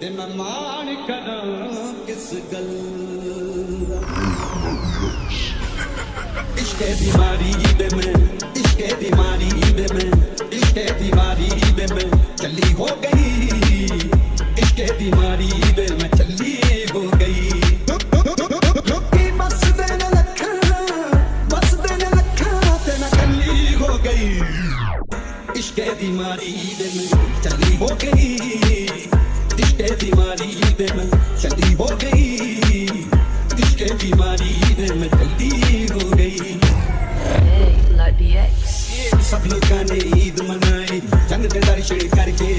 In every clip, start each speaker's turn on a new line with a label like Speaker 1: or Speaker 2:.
Speaker 1: ते मैं मान करा किस गल इश्क बीमारी दे मैं इश्क बीमारी दे मैं इश्क बीमारी दे मैं चली हो गई इश्क बीमारी दे मैं चली हो गई बस देने लखा ते मैं कली हो गई इश्क बीमारी दे मैं चली हो गई इश्क बीमारी दे मैं चली हो गई इश्क बीमारी दे मैं चली हो गई
Speaker 2: like the X.
Speaker 1: सब लोगों ने ईद मनाई चंद दे दर्शन करके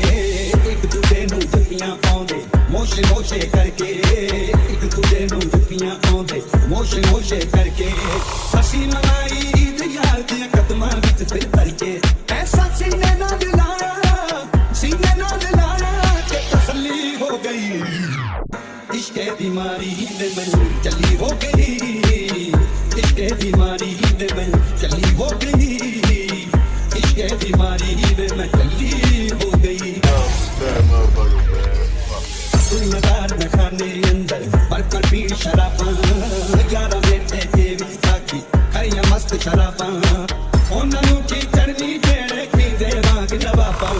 Speaker 1: एक दूजे नूं जफ्फियां पाउंदे मोशे मोशे करके एक दूजे नूं जफ्फियां पाउंदे मोशे मोशे करके हसी मनाई ईद यार दे कदमां विच फिर भर के ऐसा सीने नाल लाया कि तसल्ली हो गई इश्क बीमारी दे मैं चली हो गई इश्क बीमारी दे मैं चली हो गई इश्क बीमारी दे मैं चली हो गई दुनियादार में खाने अंदर पर पीड़ शराबा यारा बेटे के विच साकी खरिया मस्त शराबा ਉਹਨਾਂ ਨੂੰ ਕੀ ਚੜਨੀ ਜਿਹੜੇ ਪੀਂਦੇ ਵਾਂਗ ਨਵਾਬਾ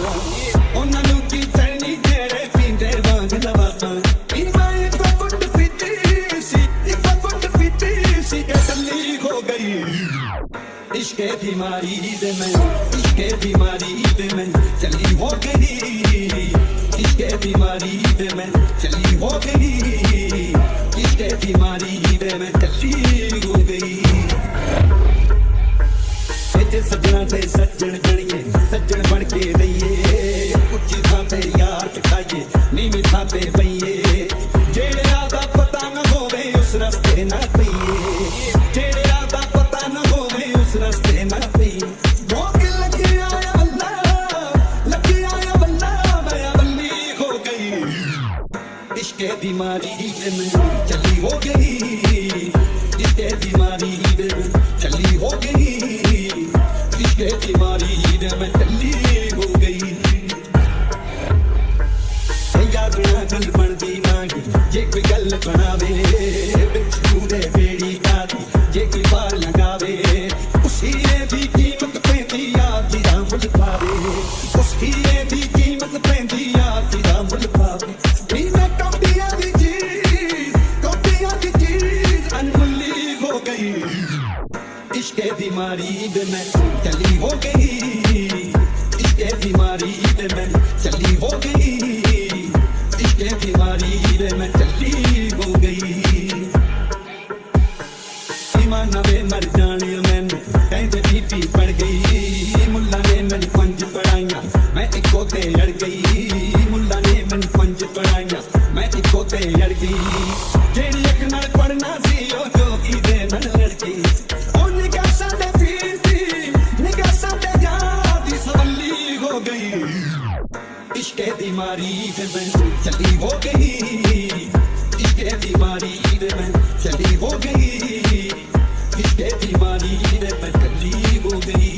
Speaker 1: ਉਹਨਾਂ ਨੂੰ ਕੀ ਚੜਨੀ ਜਿਹੜੇ ਪੀਂਦੇ ਵਾਂਗ ਨਵਾਬਾ ਪੀਵਾ ਇੱਕ ਗੁੱਟ ਪੀਤੀ ਸੀ ਕਿ ਟੱਲੀ ਹੋ ਗਈ इश्क बीमारी दे मैं इश्क बीमारी दे मैं चली हो गई इश्क बीमारी दे मैं चली हो गई इश्क बीमारी दे मैं चली हो गई सजना ते सज्जन बनिए सज्जन बन के रहिए उच्ची थां ते यार टिकाइए नीवीं थां ते पईए जेड़े दा पता न होवे उस रस्ते ना पईए जेड़े दा पता न होवे उस रस्ते ना पईए भोग लगी आया बल्ला मैं बल्ली हो गई इश्क बीमारी दे मैं चली हो गई इश्क बीमारी दे मैं चली हो गई इश्क बीमारी दे मैं चली हो गई याद ना गल बनदी मांगी जे कोई गल बनावे बिच्छू दे बेड़ी कादी जे कोई पार लगावे उसी दी कीमत पैंदी याद दा मुल पावे उसी दी कीमत पैंदी याद दा मुल पावे मैं कौटियां दी चीज अनमुल्ली हो गई इश्क बीमारी दे मैं चली हो गई इश्क बीमारी दे मैं चली हो गई इश्क बीमारी दे मैं चली हो गई ईमान वे मर जाने मैनू कहते बीपी पड़ गई मुल्ला ने मैनू 5 पढ़ाइयां मैं इको ते अड़ गई मुल्ला ने मैनू 5 पढ़ाइयां मैं इको ते अड़ गई जेड़ी एक नाल पढ़ना सी ओ जोगी दे नाल लड़ गई इश्क बीमारी दे मैं चली हो गई इश्क बीमारी दे मैं चली हो गई इश्क बीमारी दे मैं चली हो गई